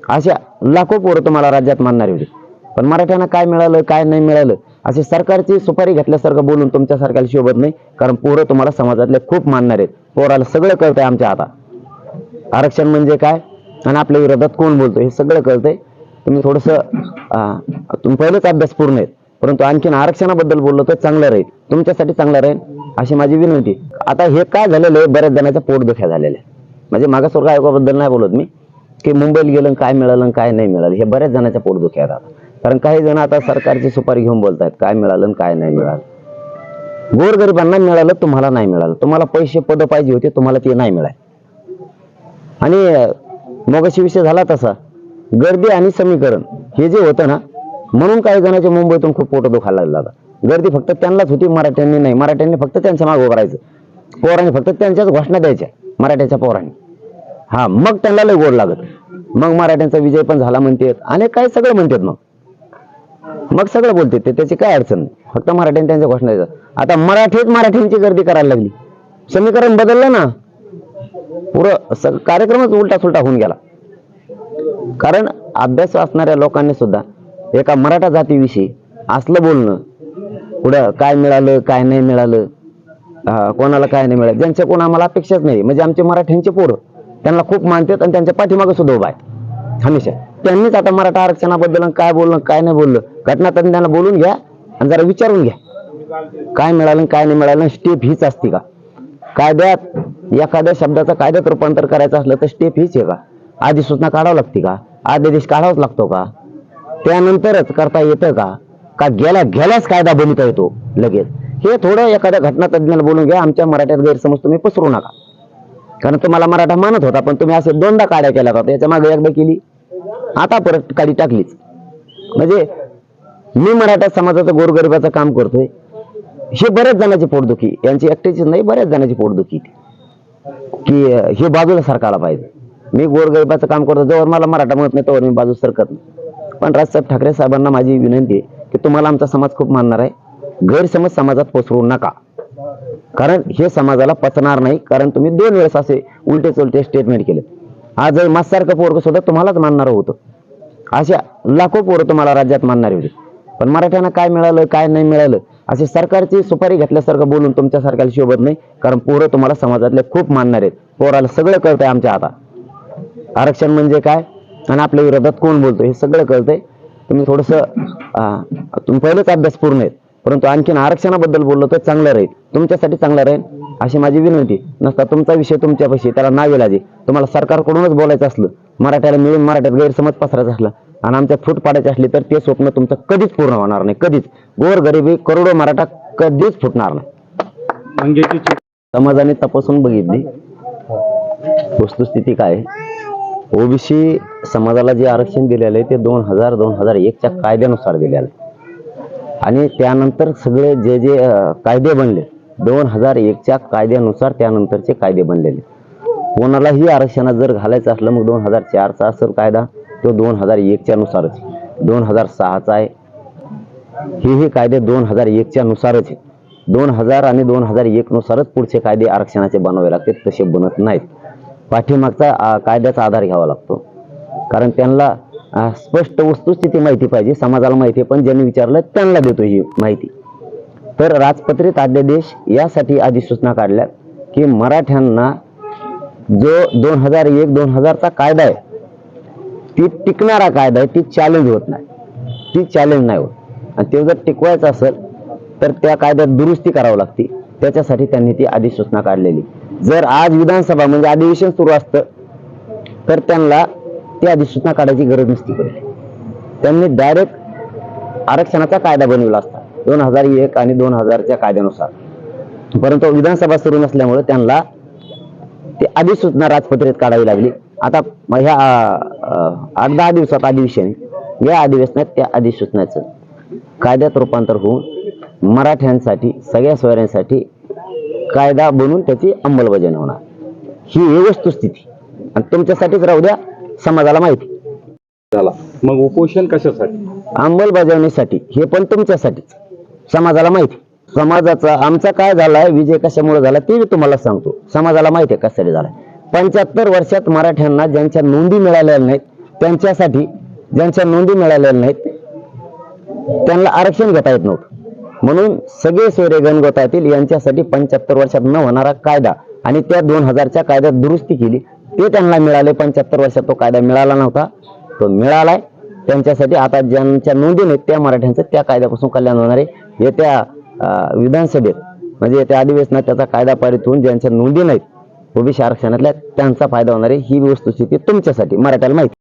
अशा लाखो पोरं तुम्हाला राज्यात मानणारे होते, पण मराठ्यांना काय मिळालं काय नाही मिळालं असे सरकारची सुपारी घेतल्यासारखं बोलून तुमच्यासारख्याला शोभत नाही. कारण पोरं तुम्हाला समाजातले खूप मानणार आहेत. पोराला सगळं कळतंय आमच्या हातात आरक्षण म्हणजे काय आणि आपल्या विरोधात कोण बोलतो हे सगळं कळतंय. तुम्ही थोडंसं तुम्ही पहिलेच अभ्यास पूर्ण आहेत, परंतु आणखीन आरक्षणाबद्दल बोललो तर चांगलं राहील, तुमच्यासाठी चांगलं राहील अशी माझी विनंती. आता हे काय झालेलं आहे, बऱ्याच जणांच्या पोटदुख्या झालेल्या आहे. म्हणजे मागासवर्ग आयोगाबद्दल नाही बोलत मी, की मुंबईला गेलं काय मिळालं काय नाही मिळालं, हे बऱ्याच जणांच्या पोटदुख्या आहेत. कारण काही जण आता सरकारची सुपारी घेऊन बोलतायत काय मिळालं काय नाही मिळालं. गोरगरिबांना मिळालं, तुम्हाला नाही मिळालं. तुम्हाला पैसे पद पाहिजे होते, तुम्हाला ते नाही मिळाले. आणि मगाशी विषय झाला तसा गर्दी आणि समीकरण हे जे होतं ना, म्हणून काही जणांचे मुंबईतून खूप पोट दुखायला लागला. गर्दी फक्त त्यांनाच होती, मराठ्यांनी नाही. मराठ्यांनी फक्त त्यांच्या मागं करायचं, पोरांनी फक्त त्यांच्याच घोषणा द्यायच्या मराठ्याच्या पोरांनी. हा मग त्यांना लय गोड लागत, मग मराठ्यांचा विजय पण झाला म्हणतात आणि काय सगळं म्हणतात. मग सगळं बोलते ते, त्याची काय अडचण नाही. फक्त मराठ्यांनी त्यांच्या घोषणा द्यायचं. आता मराठ्यांची गर्दी करायला लागली, समीकरण बदललं ना, पुरं कार्यक्रमच उलटा सुलटा होऊन गेला. कारण अभ्यास असणाऱ्या लोकांनी सुद्धा एका मराठा जातीविषयी असलं बोलणं, पुढं काय मिळालं काय नाही मिळालं, कोणाला काय नाही मिळालं, ज्यांच्या कोण आम्हाला अपेक्षाच नाही. म्हणजे आमचे मराठ्यांचे पोरं त्यांना खूप मानतात आणि त्यांच्या पाठीमागे सुद्धा उभा आहे हमेशा. त्यांनीच आता मराठा आरक्षणाबद्दल काय बोलणं काय नाही बोललं, घटनातज्ञांना बोलून घ्या आणि जरा विचारून घ्या काय मिळालं काय नाही मिळालं. स्टेप हीच असते का कायद्यात? एखाद्या शब्दाचं कायद्यात रूपांतर करायचं असलं तर स्टेप हीच आहे का? आधी सूचना काढावं लागते का? आदेश काढावाच लागतो का? त्यानंतरच करता येतं का? का गेल्याच कायदा बनवता येतो लगेच? हे थोडं एखाद्या घटनातज्ञाला बोलून घ्या. आमच्या मराठ्यात गैरसमज तुम्ही पसरू नका. कारण तुम्हाला मराठा मानत होता, पण तुम्ही असे दोनदा काड्या केल्या होत्या. याच्या मागे एकदा केली, आता परत काडी टाकलीच. म्हणजे मी मराठा समाजाचं गोरगरिबाचं काम करतोय, हे बऱ्याच जणांची पोटदुखी, यांची एकट्याचीच नाही, बऱ्याच जणांची पोटदुखी की हे बाजूला सरकायला पाहिजे. मी गोरगरिबाचं काम करतो, जवळ मला मराठा म्हणत नाही तोवर मी बाजू सरकत नाही. पण राजसाहेब ठाकरे साहेबांना माझी विनंती आहे की तुम्हाला आमचा समाज खूप मानणार आहे, गैरसमज समाजात पसरू नका. कारण हे समाजाला पचणार नाही. कारण तुम्ही 2 वेळेस असे उलटे चुलटे स्टेटमेंट केले. आज माझ्यासारखं पोरग सुद्धा तुम्हालाच मानणार होतं. अशा लाखो पोरं तुम्हाला राज्यात मानणारे होते, पण मराठ्यांना काय मिळालं काय नाही मिळालं असे सरकारची सुपारी घेतल्यासारखं बोलून तुमच्यासारख्याला शोभत नाही. कारण पोरं तुम्हाला समाजातले खूप मानणार आहेत. पोराला सगळं कळतंय आमच्या हातात आरक्षण म्हणजे काय आणि आपल्या विरोधात कोण बोलतो हे सगळं कळतंय. तुम्ही थोडंसं तुम्ही पहिलेच अभ्यास पूर्ण आहेत, परंतु आणखीन आरक्षणाबद्दल बोललो तर चांगलं राहील, तुमच्यासाठी चांगलं राहील अशी माझी विनंती. नसता तुमचा विषय तुमच्यापाशी, त्याला नावेलाजी. तुम्हाला सरकारकडूनच बोलायचं असलं, मराठ्याला मिळून मराठ्यात गैरसमज पसरायचा असला आणि आमच्यात फूट पाडायची असली तर ते स्वप्न तुमचं कधीच पूर्ण होणार नाही. कधीच गोरगरिबी करोडो मराठा कधीच फुटणार नाही. म्हणजे समाजाने तपासून बघितली वस्तुस्थिती काय. ओबीसी समाजाला जे आरक्षण दिलेलं आहे ते 2001च्या कायद्यानुसार दिलेलं आहे. आणि त्यानंतर सगळे जे जे कायदे बनले 2001च्या कायद्यानुसार त्यानंतरचे कायदे बनलेले. कोणालाही आरक्षणात जर घालायचं असलं मग 2004चा असेल कायदा, तो 2001च्या नुसारच. 2006चा आहे, हे कायदे 2001च्या नुसारच आहे. 2000 आणि 2001 नुसारच पुढचे कायदे आरक्षणाचे बनवावे लागते, तसे बनत नाहीत. पाठीमागचा कायद्याचा आधार घ्यावा लागतो. कारण त्यांना स्पष्ट वस्तुस्थिती माहिती पाहिजे, समाजाला माहिती आहे, पण ज्यांनी विचारलं त्यांना देतो ही माहिती. तर राजपत्रित अध्यादेश यासाठी अधिसूचना काढल्या की मराठ्यांना जो 2001-2000चा कायदा आहे ती टिकणारा कायदा आहे, ती चॅलेंज होत नाही, ती चॅलेंज नाही होत. आणि ते जर टिकवायचं असेल तर त्या कायद्यात दुरुस्ती करावी लागते. त्याच्यासाठी त्यांनी ती अधिसूचना काढलेली. जर आज विधानसभा म्हणजे अधिवेशन सुरू असतं तर त्यांना ती अधिसूचना काढायची गरज नसती पडली. त्यांनी डायरेक्ट आरक्षणाचा कायदा बनवला असता 2001 आणि 2000च्या कायद्यानुसार. परंतु विधानसभा सुरू नसल्यामुळे त्यांना ती अधिसूचना राजपत्रित काढावी लागली. आता ह्या 8-10 दिवसात अधिवेशन, या अधिवेशनात त्या अधिसूचनाचं कायद्यात रूपांतर होऊन मराठ्यांसाठी सगळ्या सोयऱ्यांसाठी कायदा बनवून त्याची अंमलबजावणी होणार. ही वस्तुस्थिती आणि तुमच्यासाठीच राहू द्या, समाजाला माहिती. मग उपोषण कशासाठी? अंमलबजावणीसाठी, हे पण तुमच्यासाठीच, समाजाला माहिती. समाजाचा आमचा काय झालाय, विजय कशामुळे झाला ते तुम्हाला सांगतो. समाजाला माहिती आहे कशासाठी झालाय. 75 वर्षात मराठ्यांना ज्यांच्या नोंदी मिळालेल्या नाहीत त्यांच्यासाठी ज्यांच्या नोंदी मिळालेल्या नाहीत त्यांना आरक्षण घेता येत नव्हतं. म्हणून सगळे सोयरे गणगोतातील यांच्यासाठी 75 वर्षात न होणारा कायदा आणि त्या 2000च्या कायद्यात दुरुस्ती केली, ते त्यांना मिळाले. 75 वर्षात तो कायदा मिळाला नव्हता, तो मिळालाय त्यांच्यासाठी. आता ज्यांच्या नोंदी नाहीत त्या मराठ्यांचं त्या कायद्यापासून कल्याण होणार आहे. येत्या विधानसभेत म्हणजे येत्या अधिवेशनात त्याचा कायदा पारित होऊन ज्यांच्या नोंदी नाहीत ओबीसी आरक्षणातल्या त्यांचा फायदा होणार आहे. ही वस्तुस्थिती तुमच्यासाठी मराठ्याला माहिती.